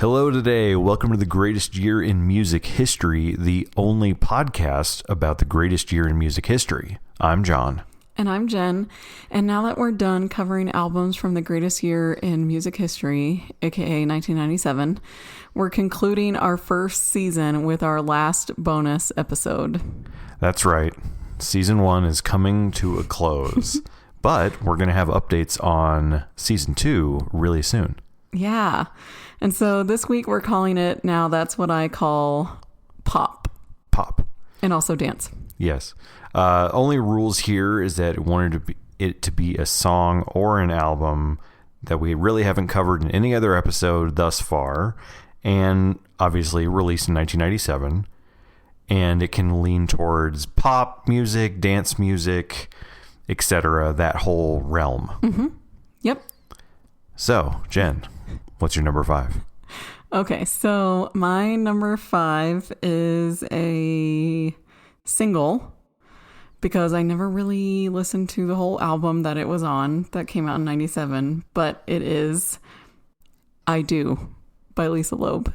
Hello today. Welcome to the greatest year in music history, the only podcast about the greatest year in music history. I'm John. And I'm Jen. And now that we're done covering albums from the greatest year in music history, aka 1997, we're concluding our first season with our last bonus episode. That's right. Season 1 is coming to a close, but we're going to have updates on Season 2 really soon. Yeah. And so this week we're calling it, now that's what I call pop. Pop. And also dance. Yes. Only rules here is that it wanted it to be a song or an album that we really haven't covered in any other episode thus far, and obviously released in 1997. And it can lean towards pop music, dance music, etc., that whole realm. Mm-hmm. Yep. So, Jen, what's your number 5? Okay, so my number 5 is a single because I never really listened to the whole album that it was on that came out in 97, but it is I Do by Lisa Loeb.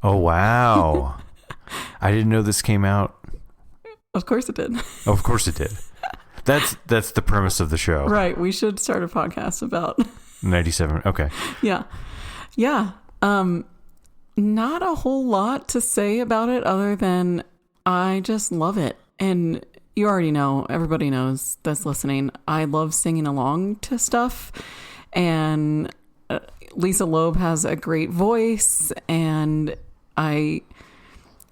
Oh, wow. I didn't know this came out. Of course it did. Oh, of course it did. That's the premise of the show. Right, we should start a podcast about 97. Okay. Yeah. Not a whole lot to say about it other than I just love it. And you already know, everybody knows that's listening, I love singing along to stuff. And Lisa Loeb has a great voice, and I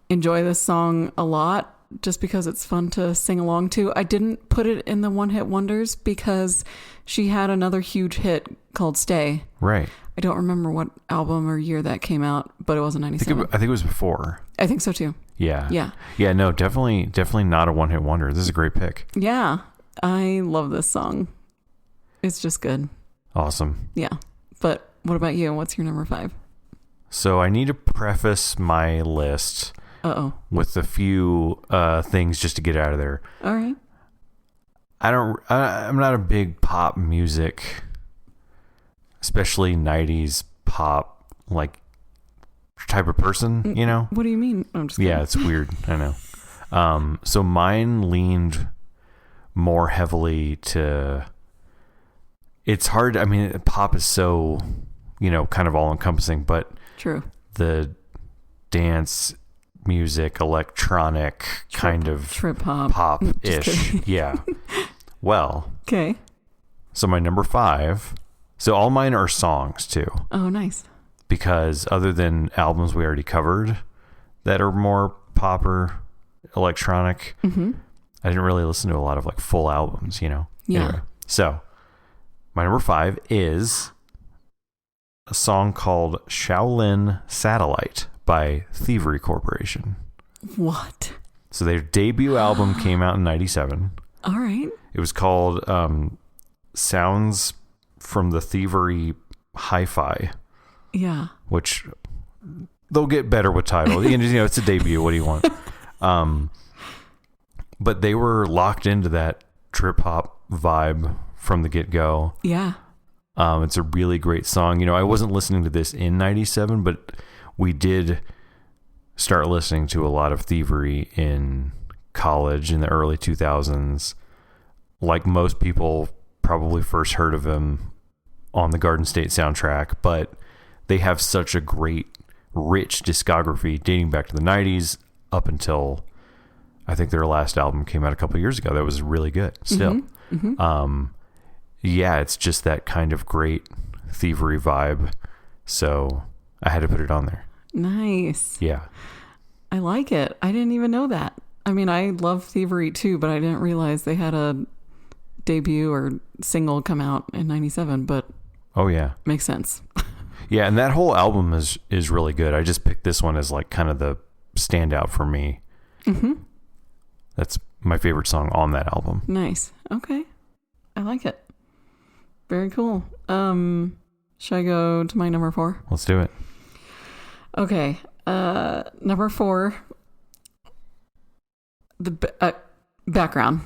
enjoy this song a lot just because it's fun to sing along to. I didn't put it in the one-hit wonders because she had another huge hit called Stay. Right. I don't remember what album or year that came out, but it was in 97. I think it was before. I think so too. Yeah. No, definitely not a one-hit wonder. This is a great pick. Yeah. I love this song. It's just good. Awesome. Yeah. But what about you? What's your number 5? So I need to preface my list with a few things just to get out of there. All right. I'm not a big pop music, especially 90s pop, like, type of person, you know? What do you mean? I'm just kidding. Yeah, it's weird. I know. So mine leaned more heavily to, it's hard. I mean, pop is so, kind of all encompassing, but true. The dance music, electronic kind of trip hop pop-ish. Yeah. Well. Okay. So my number 5. So all mine are songs too. Oh, nice. Because other than albums we already covered that are more pop or electronic, I didn't really listen to a lot of like full albums, Yeah. Anyway, so my number 5 is a song called Shaolin Satellite by Thievery Corporation. What? So their debut album came out in 97. All right. It was called Sounds from the Thievery Hi-Fi. Yeah. Which they'll get better with title. It's a debut. What do you want? But they were locked into that trip hop vibe from the get-go. Yeah. It's a really great song. I wasn't listening to this in 97, but we did start listening to a lot of Thievery in college in the early 2000s. Like most people probably first heard of him on the Garden State soundtrack, but they have such a great, rich discography dating back to the 90s up until I think their last album came out a couple of years ago. That was really good still. Yeah, it's just that kind of great Thievery vibe. So I had to put it on there. Nice. Yeah. I like it. I didn't even know that. I mean, I love Thievery too, but I didn't realize they had a debut or single come out in 97, but oh yeah, makes sense. Yeah, and that whole album is really good. I just picked this one as like kind of the standout for me. That's my favorite song on that album. Nice. Okay. I like it. Very cool. Should I go to my number 4? Let's do it. Okay. Number 4, the background.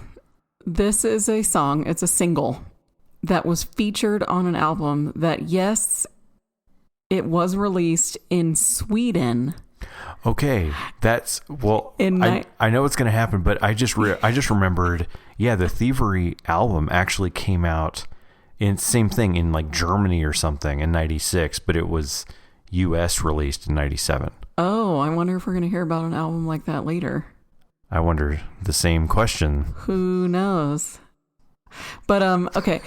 This is a song. It's a single that was featured on an album that, yes, Mm-hmm. It was released in Sweden. Okay, that's I know what's going to happen, but I just remembered. Yeah, the Thievery album actually came out in same thing in like Germany or something in '96, but it was U.S. released in '97. Oh, I wonder if we're going to hear about an album like that later. I wonder the same question. Who knows? But okay,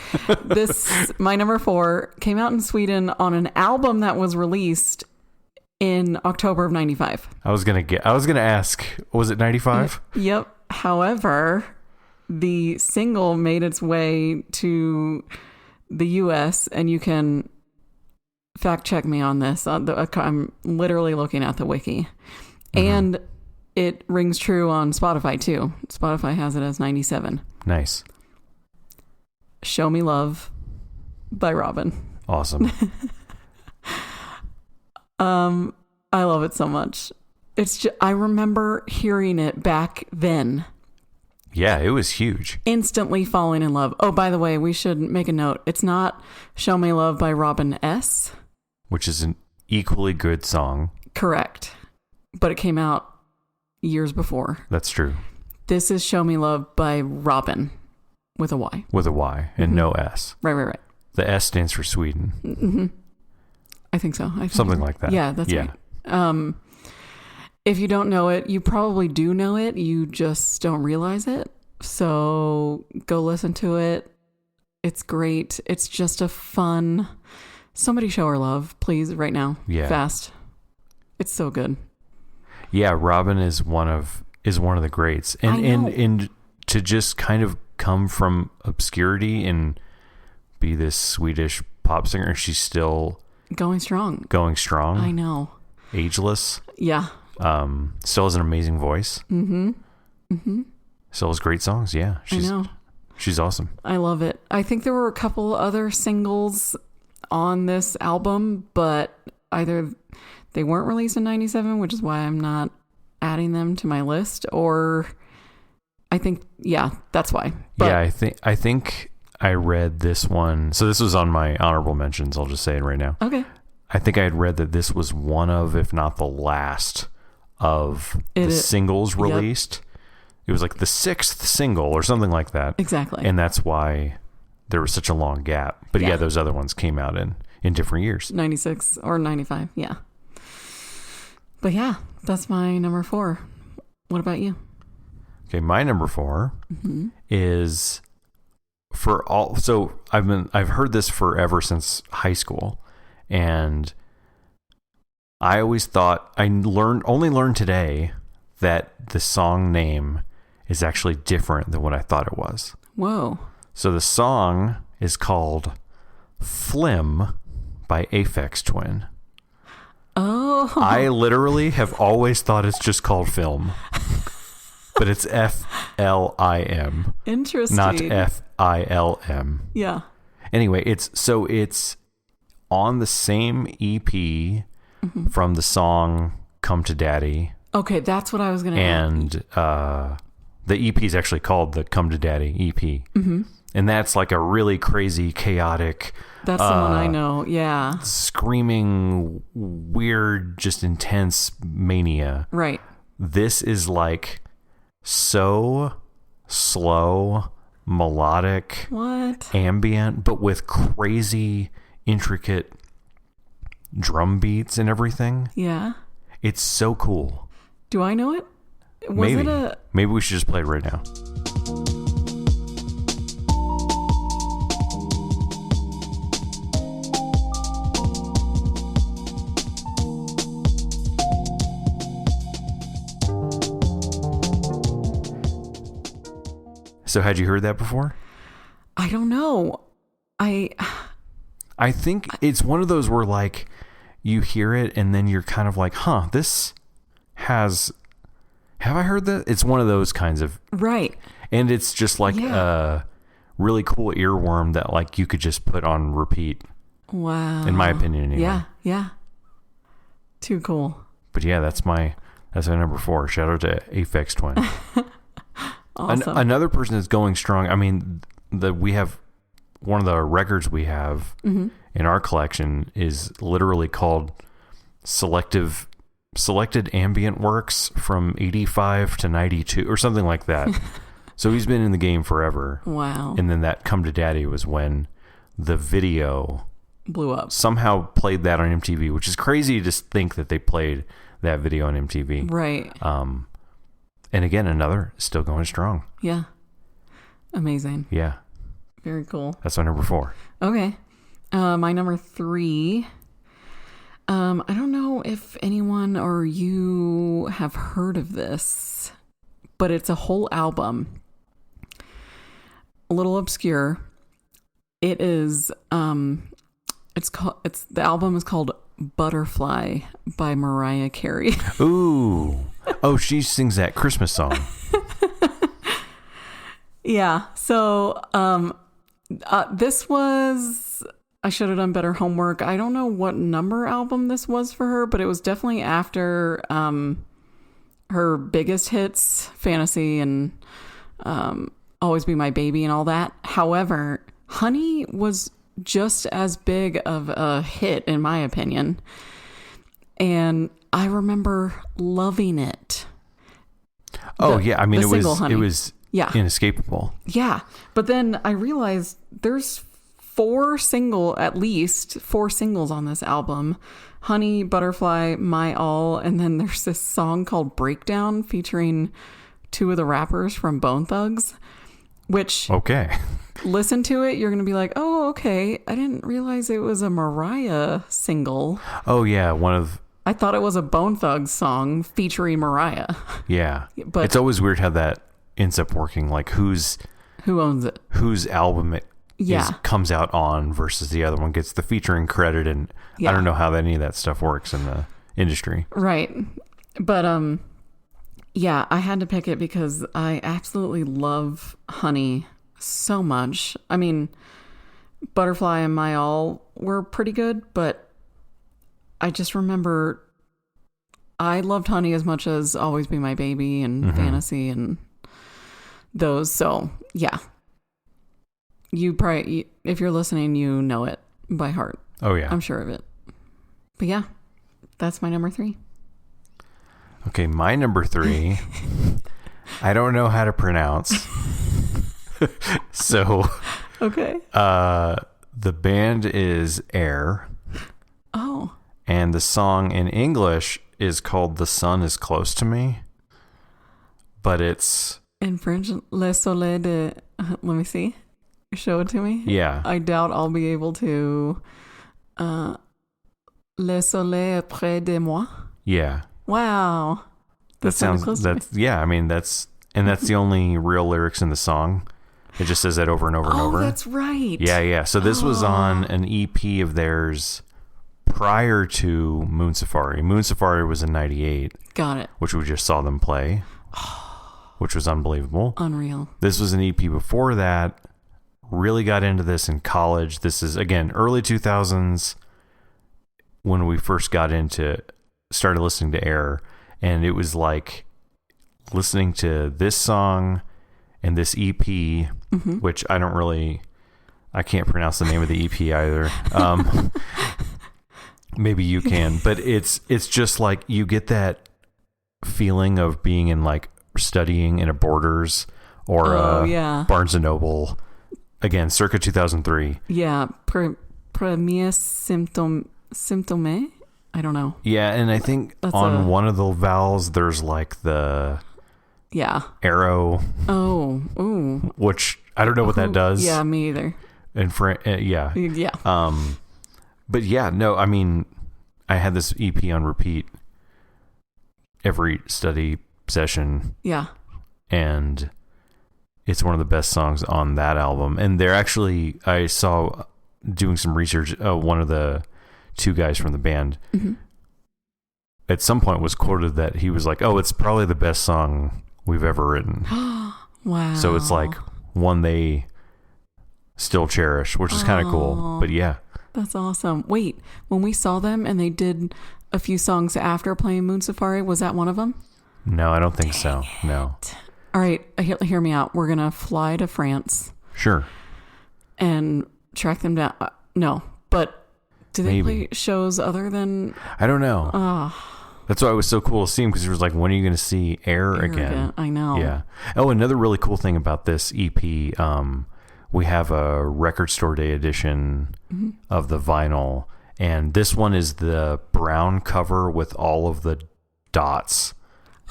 my number 4 came out in Sweden on an album that was released in October of '95. I was gonna ask, was it '95? Yep. However, the single made its way to the U.S. and you can fact check me on this. I'm literally looking at the wiki, and it rings true on Spotify too. Spotify has it as 97. Nice. "Show Me Love" by Robin. Awesome. I love it so much. It's just, I remember hearing it back then. Yeah, it was huge. Instantly falling in love. Oh, by the way, we should make a note. It's not "Show Me Love" by Robin S., which is an equally good song. Correct. But it came out years before. That's true. This is "Show Me Love" by Robin with a Y. With a Y and no S. Right. The S stands for Sweden. Mm-hmm. I think so. Something like that. Yeah, that's right. If you don't know it, you probably do know it. You just don't realize it. So go listen to it. It's great. It's just a fun. Somebody show her love, please, right now. Yeah. Fast. It's so good. Yeah, Robin is one of the greats. And to just kind of come from obscurity and be this Swedish pop singer, she's still going strong. I know. Ageless. Yeah. Still has an amazing voice. Still has great songs. Yeah. I know. She's awesome. I love it. I think there were a couple other singles on this album, but either they weren't released in '97, which is why I'm not adding them to my list, or I think, that's why. But, yeah, I think I read this one. So this was on my honorable mentions. I'll just say it right now. Okay. I think I had read that this was one of, if not the last of the singles released. Yep. It was like the 6th single or something like that. Exactly. And that's why there was such a long gap. But yeah, those other ones came out in different years. 96 or 95. Yeah. But yeah, that's my number 4. What about you? Okay. My number 4 is so I've heard this forever since high school. And I always thought, only learned today that the song name is actually different than what I thought it was. Whoa. So the song is called Flim by Aphex Twin. Oh. I literally have always thought it's just called Film. But it's FLIM. Interesting. Not FILM. Yeah. Anyway, it's on the same EP from the song Come to Daddy. Okay, that's what I was going to ask. And the EP is actually called the Come to Daddy EP. And that's like a really crazy, chaotic... That's the one I know, yeah. Screaming, weird, just intense mania. Right. This is like so slow, melodic, ambient, but with crazy... intricate drum beats and everything. Yeah. It's so cool. Do I know it? Maybe we should just play it right now. So had you heard that before? I don't know. I think it's one of those where like you hear it and then you're kind of like, this have I heard that? It's one of those kinds of... Right. And it's just like a really cool earworm that like you could just put on repeat. Wow. In my opinion anyway. Yeah. Too cool. But yeah, that's my number 4. Shout out to Aphex Twin. Awesome. Another person that's going strong. I mean, we have one of the records we have in our collection is literally called Selected Ambient Works from 85 to 92 or something like that. So he's been in the game forever. Wow. And then that Come to Daddy was when the video blew up. Somehow played that on MTV, which is crazy to just think that they played that video on MTV. Right. And again, another still going strong. Yeah. Amazing. Yeah. Very cool. That's my number 4. Okay. My number 3. I don't know if anyone or you have heard of this, but it's a whole album. A little obscure. It is, the album is called Butterfly by Mariah Carey. Ooh. Oh, she sings that Christmas song. Yeah. So, this was, I should have done better homework. I don't know what number album this was for her, but it was definitely after, her biggest hits, Fantasy and, Always Be My Baby and all that. However, Honey was just as big of a hit, in my opinion. And I remember loving it. Oh, yeah. I mean, it was yeah. inescapable. Yeah. But then I realized there's at least four singles on this album. Honey, Butterfly, My All, and then there's this song called Breakdown featuring 2 of the rappers from Bone Thugs, which... Okay. Listen to it, you're going to be like, oh, okay. I didn't realize it was a Mariah single. Oh, yeah. I thought it was a Bone Thugs song featuring Mariah. Yeah. But it's always weird how that ends up working. Like who owns it? Whose album it comes out on versus the other one gets the featuring credit. And I don't know how any of that stuff works in the industry. Right. But, yeah, I had to pick it because I absolutely love Honey so much. I mean, Butterfly and My All were pretty good, but I just remember I loved Honey as much as Always Be My Baby and Fantasy and those. So, yeah. You probably, if you're listening, you know it by heart. Oh, yeah. I'm sure of it. But yeah, that's my number 3. Okay, my number 3, I don't know how to pronounce. So, okay. The band is Air. Oh. And the song in English is called The Sun Is Close to Me. But it's... In French, Le Soleil de... let me see. Show it to me. Yeah. I doubt I'll be able to... Le Soleil est près de moi. Yeah. Wow. That sounds... I mean, that's the only real lyrics in the song. It just says that over and over and over. Oh, that's right. Yeah. So this was on an EP of theirs prior to Moon Safari. Moon Safari was in 98. Got it. Which we just saw them play. Which was unbelievable. Unreal. This was an EP before that. Really got into this in college. This is, again, early 2000s when we first started listening to Air. And it was like listening to this song and this EP, which I can't pronounce the name of the EP either. Maybe you can, but it's just like you get that feeling of being in like studying in a Borders or Barnes and Noble, again, circa 2003. Yeah. Premier symptôme. I don't know. Yeah, and I think on one of the vowels there's like the arrow. Oh, ooh. Which I don't know what that does. Yeah, me either. And yeah. Yeah. But yeah, no, I mean, I had this EP on repeat every study session. Yeah. And it's one of the best songs on that album. And they're actually, I saw doing some research, one of the 2 guys from the band at some point was quoted that he was like, oh, it's probably the best song we've ever written. Wow. So it's like one they still cherish, which is kind of cool. But yeah. That's awesome. Wait, when we saw them and they did a few songs after playing Moon Safari, was that one of them? No, I don't think so. No. All right, hear me out. We're going to fly to France. Sure. and track them down. No, but do they Maybe. play shows other than... I don't know. That's why it was so cool to see him, because he was like, when are you going to see Air again? I know. Yeah. Oh, another really cool thing about this EP, we have a record store day edition of the vinyl, and this one is the brown cover with all of the dots.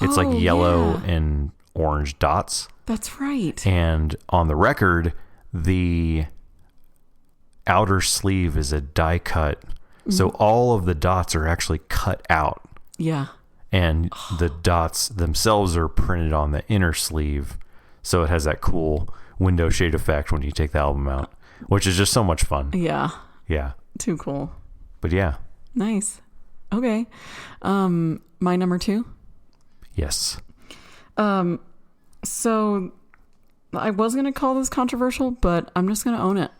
It's like yellow and orange dots. That's right. And on the record, the outer sleeve is a die cut. So all of the dots are actually cut out. Yeah. And the dots themselves are printed on the inner sleeve. So it has that cool window shade effect when you take the album out, which is just so much fun. Yeah. Yeah. Too cool. But yeah. Nice. Okay. My number 2. Yes. So I was going to call this controversial, but I'm just going to own it.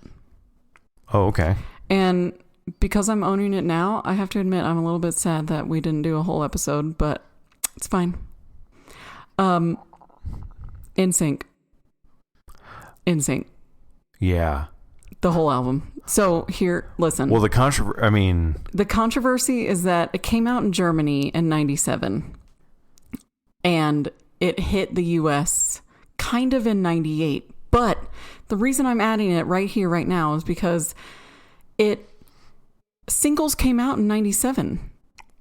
Oh, okay. And because I'm owning it now, I have to admit I'm a little bit sad that we didn't do a whole episode, but it's fine. NSYNC. Yeah. The whole album. So here, listen. Well, the controversy is that it came out in Germany in 97 and it hit the US kind of in 98. But the reason I'm adding it right here, right now is because singles came out in 97.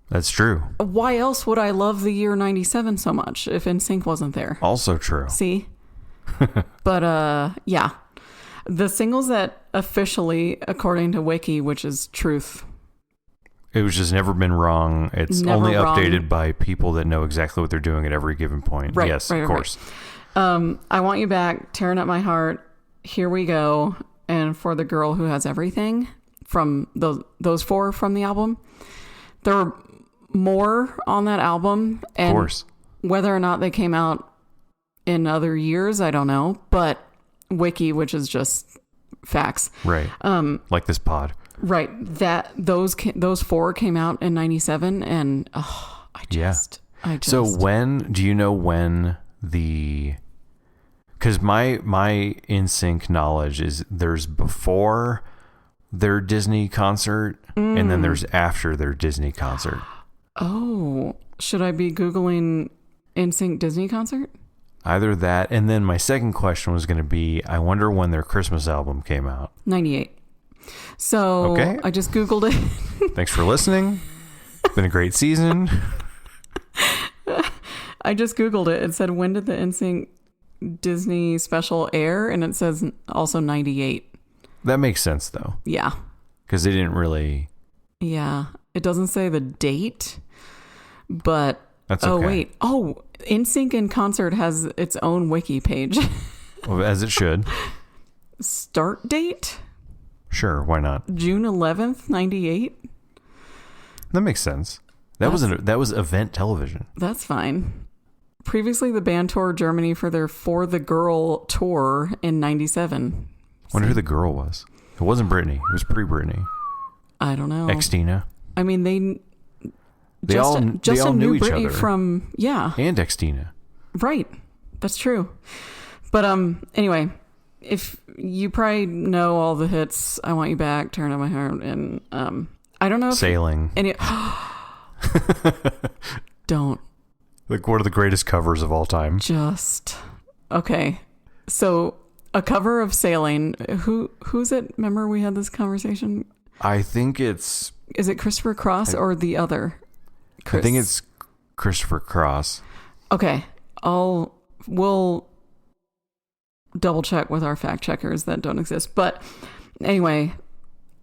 That's true. Why else would I love the year 97 so much if NSYNC wasn't there? Also true. See? But yeah. The singles that officially, according to Wiki, which is truth. It was just never been wrong. It's Never only wrong. updated by people that know exactly what they're doing at every given point. Right, Yes, right, of course. Right. I Want You Back, Tearing Up My Heart, Here We Go, and For the Girl Who Has Everything, from those 4 from the album. There were more on that album. And Of course. whether or not they came out in other years, I don't know. But Wiki, which is just facts. Right. Like this pod. Right. Those 4 came out in 97, and I just. So do you know when because my NSYNC knowledge is there's before their Disney concert and then there's after their Disney concert. Oh, should I be Googling NSYNC Disney concert? Either that, and then my second question was going to be, I wonder when their Christmas album came out. 98. So Okay. I just Googled it. Thanks for listening. It's been a great season. I just Googled it. It said, when did the NSYNC Disney special air? And it says also 98. That makes sense, though, Yeah. because they didn't really... Yeah. It doesn't say the date, but... That's okay. Oh, wait. Oh, NSYNC in concert has its own wiki page. Well, as it should. Start date? Sure, why not? June 11th, 98? That makes sense. That was event television. That's fine. Previously, the band toured Germany for their For the Girl tour in 97. Wonder who the girl was. It wasn't Britney. It was pre-Britney. I don't know. Xtina. I mean, they all knew each Britney other. from, yeah. And Xtina. Right. That's true. But anyway, if you probably know all the hits, I Want You Back, Turn Up My Heart, and I don't know if Sailing. don't. Like one of the greatest covers of all time. Just okay. So a cover of Sailing. Who's it? Remember we had this conversation? I think it's... Is it Christopher Cross or the other? I think it's Christopher Cross. Okay. We'll double check with our fact checkers that don't exist. But anyway,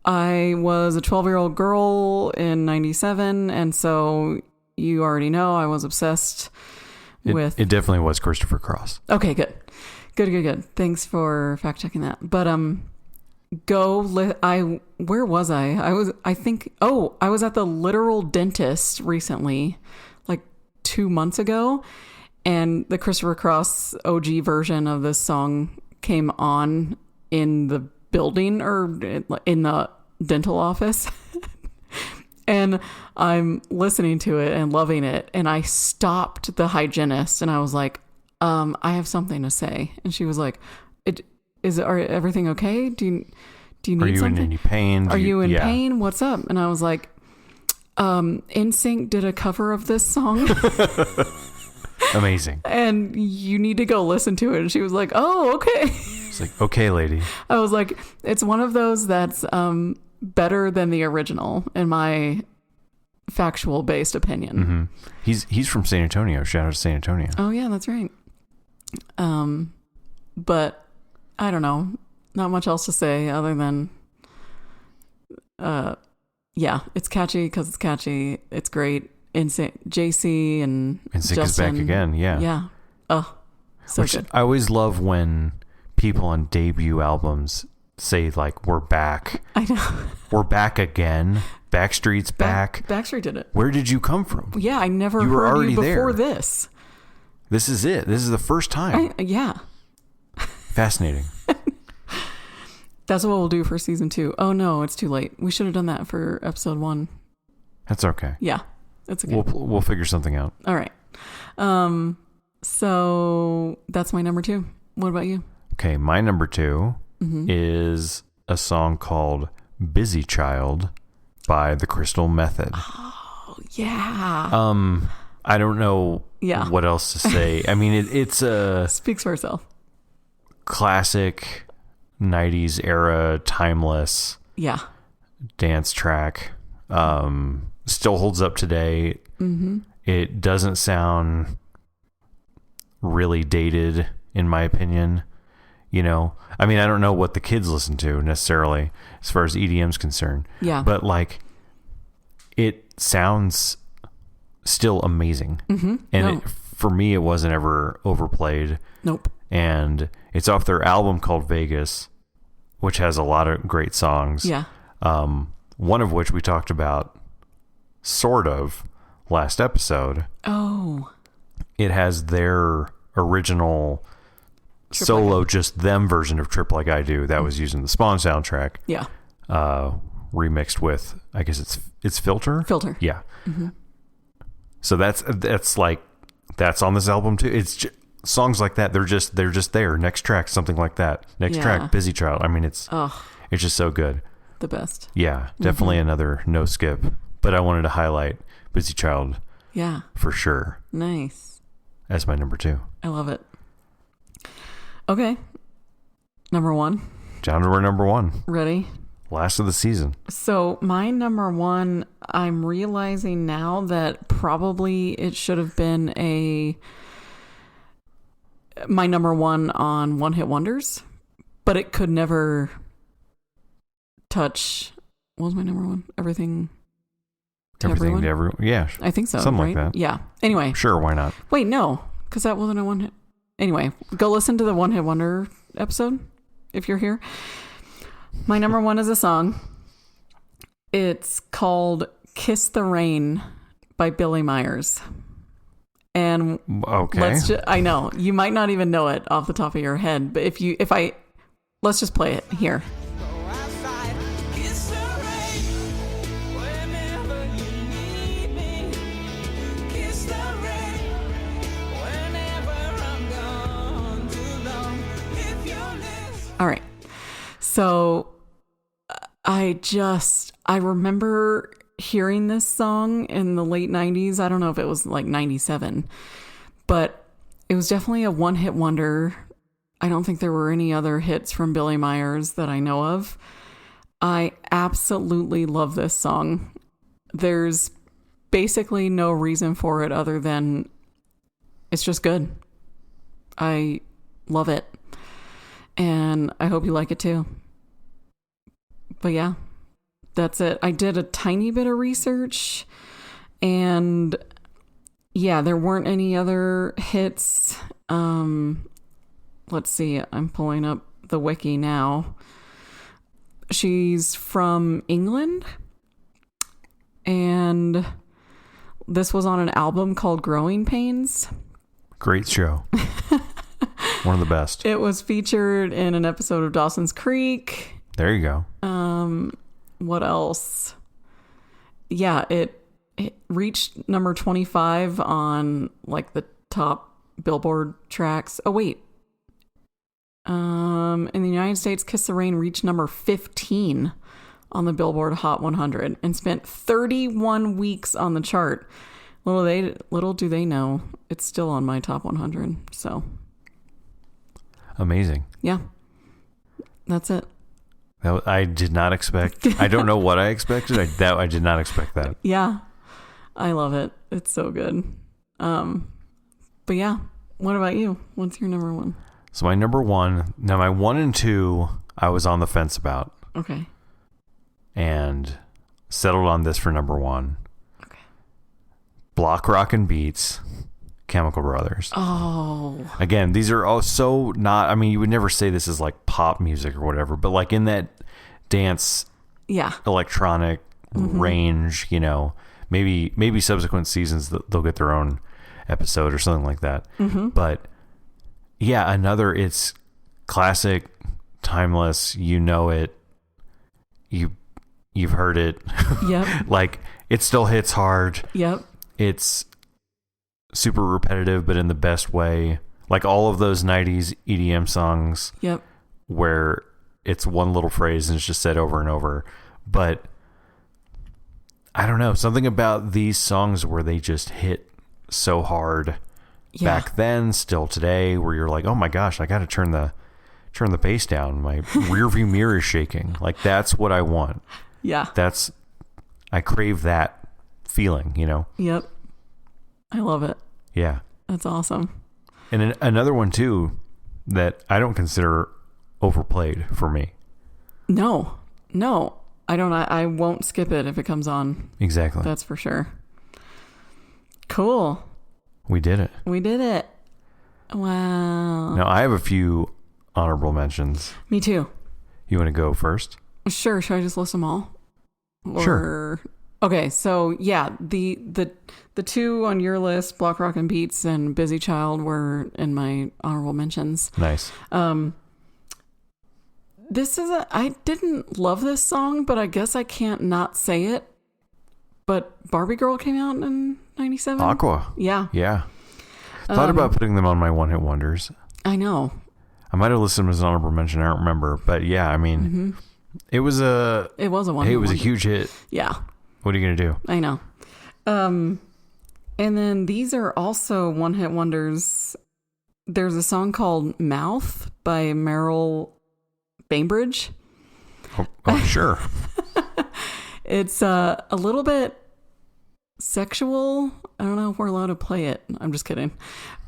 I was a 12-year-old girl in 97, and so you already know I was obsessed with... It definitely was Christopher Cross. Okay, good. Good. Thanks for fact checking that. But where was I? I was at the literal dentist recently, like 2 months ago, and the Christopher Cross OG version of this song came on in the building or in the dental office. And I'm listening to it and loving it. And I stopped the hygienist and I was like, I have something to say. And she was like, are everything okay? Do you need Are you something? in any pain? Are you in pain? What's up? And I was like, NSYNC did a cover of this song. Amazing. And you need to go listen to it. And she was like, oh, okay. It's like, okay, lady. I was like, it's one of those that's better than the original, in my factual based opinion. Mm-hmm. He's from San Antonio. Shout out to San Antonio. Oh yeah, that's right. But I don't know, not much else to say other than yeah, it's catchy because it's catchy. It's great. JC and NSYNC Justin is back again. Yeah. Oh, so Which good. I always love when people on debut albums say like, we're back. I know. We're back again. Backstreet's back. Backstreet did it. Where did you come from? Yeah, I never You were heard already you before there. this. This is it. This is the first time. Yeah. Fascinating. That's what we'll do for season 2. Oh no, it's too late. We should have done that for episode 1. That's okay. Yeah, it's okay. We'll figure something out. All right. So that's my number 2. What about you? Okay, my number 2 is a song called "Busy Child" by the Crystal Method. Oh yeah. I don't know what else to say. I mean, it's a speaks for itself. Classic 90s era, timeless dance track. Still holds up today. It doesn't sound really dated, in my opinion. You know, I mean, I don't know what the kids listen to necessarily as far as EDM's concerned. Yeah. But like, it sounds still amazing. And for me, it wasn't ever overplayed. Nope. And it's off their album called Vegas, which has a lot of great songs. Yeah. One of which we talked about sort of last episode. Oh. It has their original solo, just them version of Trip Like I Do that was used in the Spawn soundtrack. Yeah. Remixed with, I guess it's Filter. Yeah. So that's like, that's on this album too. It's songs like that. They're just there. Next track, something like that. Next track, Busy Child. I mean, it's just so good. The best. Yeah, definitely another no skip. But I wanted to highlight Busy Child. Yeah. For sure. Nice. As my number 2. I love it. Okay. Number 1. Down to our number 1. Ready? Last of the season. So my number 1, I'm realizing now that probably it should have been my number 1 on One Hit Wonders, but it could never touch. What was my number 1? Everything to Everyone? Yeah. I think so. Something right? like that. Yeah. Anyway. Sure, why not? Wait, no, because that wasn't a one hit. Anyway, go listen to the One Hit Wonder episode if you're here. My number 1 is a song. It's called "Kiss the Rain" by Billy Myers. And okay, I know you might not even know it off the top of your head, but let's just play it here. All right. So I remember hearing this song in the late 90s. I don't know if it was like 97, but it was definitely a one-hit wonder. I don't think there were any other hits from Billy Myers that I know of. I absolutely love this song. There's basically no reason for it other than it's just good. I love it. And I hope you like it too. But yeah, that's it. I did a tiny bit of research and yeah, there weren't any other hits. Let's see. I'm pulling up the wiki now. She's from England and this was on an album called Growing Pains. Great show. One of the best. It was featured in an episode of Dawson's Creek. There you go. What else? Yeah, it reached number 25 on like the top Billboard tracks. Oh wait. In the United States, Kiss the Rain reached number 15 on the Billboard Hot 100 and spent 31 weeks on the chart. Little do they know, it's still on my top 100. So amazing. Yeah, that's it. I did not expect. I don't know what I expected. I did not expect that. Yeah, I love it. It's so good. But yeah, what about you? What's your number one? So my number one. Now my 1 and 2, I was on the fence about. Okay. And settled on this for number 1. Okay. Block Rockin' Beats, Chemical Brothers. Oh. Again, these are all so not. I mean, you would never say this is like pop music or whatever, but like in that dance, electronic range. You know, maybe subsequent seasons they'll get their own episode or something like that. But yeah, it's classic, timeless. You know it. You've heard it. Yep. Like it still hits hard. Yep. It's super repetitive, but in the best way. Like all of those 90s EDM songs. Yep. Where it's one little phrase and it's just said over and over. But I don't know, something about these songs where they just hit so hard back then, still today, where you're like, oh my gosh, I got to turn the bass down. My rear view mirror is shaking. Like that's what I want. Yeah. I crave that feeling, you know? Yep. I love it. Yeah. That's awesome. And another one too that I don't consider overplayed for me. No, I don't. I won't skip it if it comes on. Exactly. That's for sure. Cool. We did it. Wow. Now I have a few honorable mentions. Me too. You want to go first? Sure. Should I just list them all? Sure. Okay. So yeah, the 2 on your list, Block Rockin' Beats and Busy Child, were in my honorable mentions. Nice. I didn't love this song, but I guess I can't not say it. But Barbie Girl came out in 97. Aqua. Yeah. Yeah. Thought about putting them on my one hit wonders. I know. I might have listed them as an honorable mention. I don't remember, but yeah, I mean, it was a one. It was a huge hit. Yeah. What are you gonna do? I know. And then these are also one hit wonders. There's a song called "Mouth" by Meryl Bainbridge. Oh sure. It's a little bit sexual. I don't know if we're allowed to play it. I'm just kidding.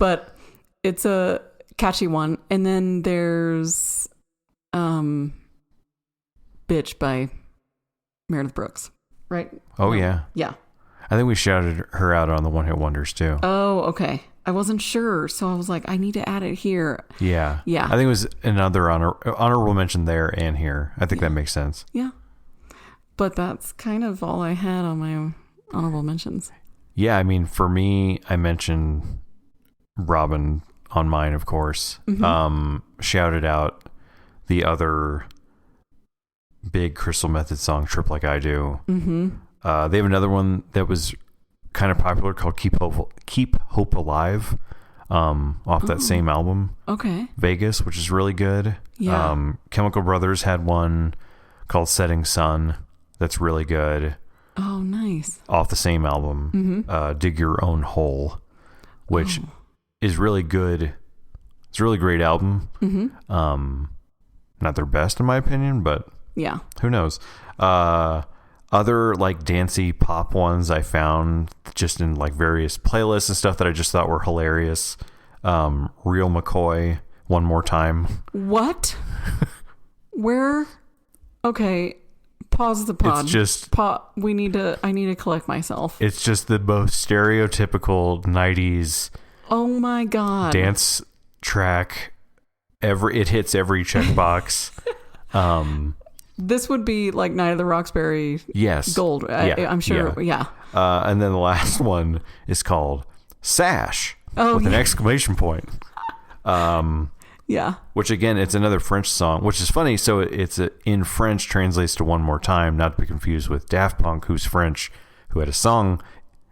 But it's a catchy one. And then there's Bitch by Meredith Brooks. Right? Oh, yeah. Yeah. I think we shouted her out on the one hit wonders too. Oh, okay. I wasn't sure. So I was like, I need to add it here. Yeah. Yeah. I think it was another honorable mention there and here. I think that makes sense. Yeah. But that's kind of all I had on my honorable mentions. Yeah, I mean, for me, I mentioned Robin on mine, of course. Shouted out the other big Crystal Method song, Trip Like I Do. They have another one that was kind of popular called Keep Hope Alive, off that same album. Okay. Vegas, which is really good. Yeah. Chemical Brothers had one called Setting Sun. That's really good. Oh, nice. Off the same album, Dig Your Own Hole, which is really good. It's a really great album. Not their best in my opinion, but yeah, who knows? Other like dancey pop ones I found just in like various playlists and stuff that I just thought were hilarious. Real McCoy, One More Time. What? Where? Okay. Pause the pod. It's just I need to collect myself. It's just the most stereotypical 90s oh my god dance track ever. It hits every checkbox. This would be like Night of the Roxbury. Yes. Gold. I'm sure. Yeah. And then the last one is called Sash with an exclamation point. Yeah. Which again, it's another French song, which is funny. So it's in French translates to One More Time, not to be confused with Daft Punk, who's French, who had a song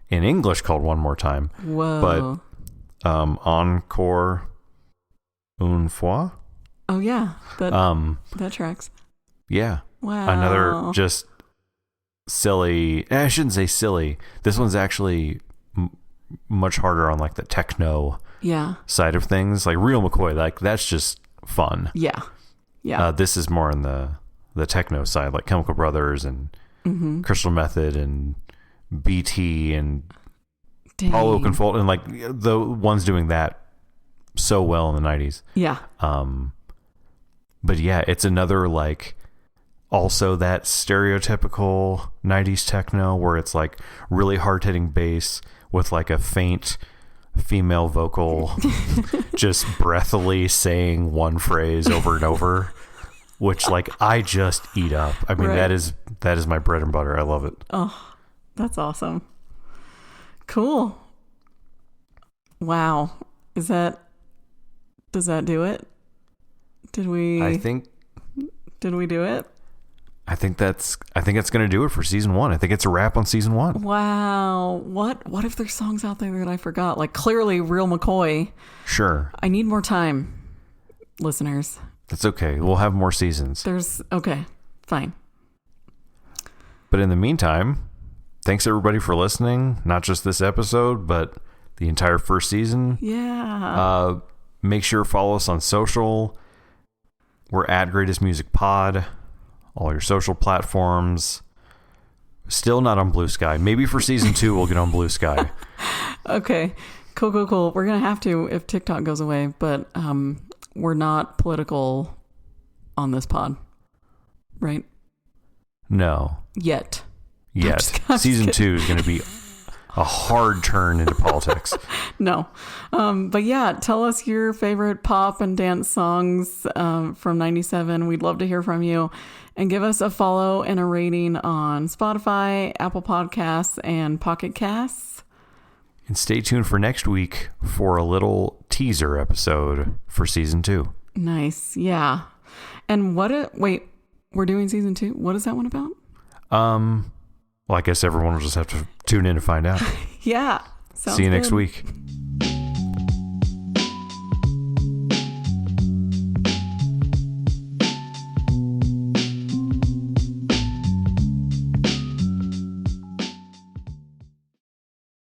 in English called One More Time. Whoa. But encore une fois. Oh yeah, that tracks. Yeah. Wow. Another just silly. I shouldn't say silly. This one's actually much harder on like the techno side of things. Like Real McCoy, like that's just fun. Yeah. Yeah. This is more on the techno side, like Chemical Brothers and Crystal Method and BT and Paul Oakenfold, and like the ones doing that so well in the 90s. Yeah. But yeah, it's another like also that stereotypical 90s techno where it's like really hard-hitting bass with like a faint female vocal just breathily saying one phrase over and over, which like I just eat up. I mean, that is my bread and butter. I love it. Oh, that's awesome. Cool. Wow. Does that do it? Did we do it? I think it's going to do it for season 1. I think it's a wrap on season 1. Wow. What if there's songs out there that I forgot? Like clearly Real McCoy. Sure. I need more time, listeners. That's okay. We'll have more seasons. Okay. Fine. But in the meantime, thanks everybody for listening. Not just this episode, but the entire first season. Yeah. Make sure to follow us on social. We're at Greatest Music Pod. All your social platforms. Still not on Blue Sky. Maybe for season 2 we'll get on Blue Sky. Okay. Cool. We're gonna have to if TikTok goes away, but we're not political on this pod, right? No. Yet. Season 2 is going to be a hard turn into politics. No. But yeah, tell us your favorite pop and dance songs from 97. We'd love to hear from you. And give us a follow and a rating on Spotify, Apple Podcasts, and Pocket Casts. And stay tuned for next week for a little teaser episode for season 2. Nice. Yeah. And wait, we're doing season 2? What is that one about? Well, I guess everyone will just have to tune in to find out. Yeah. See you next week.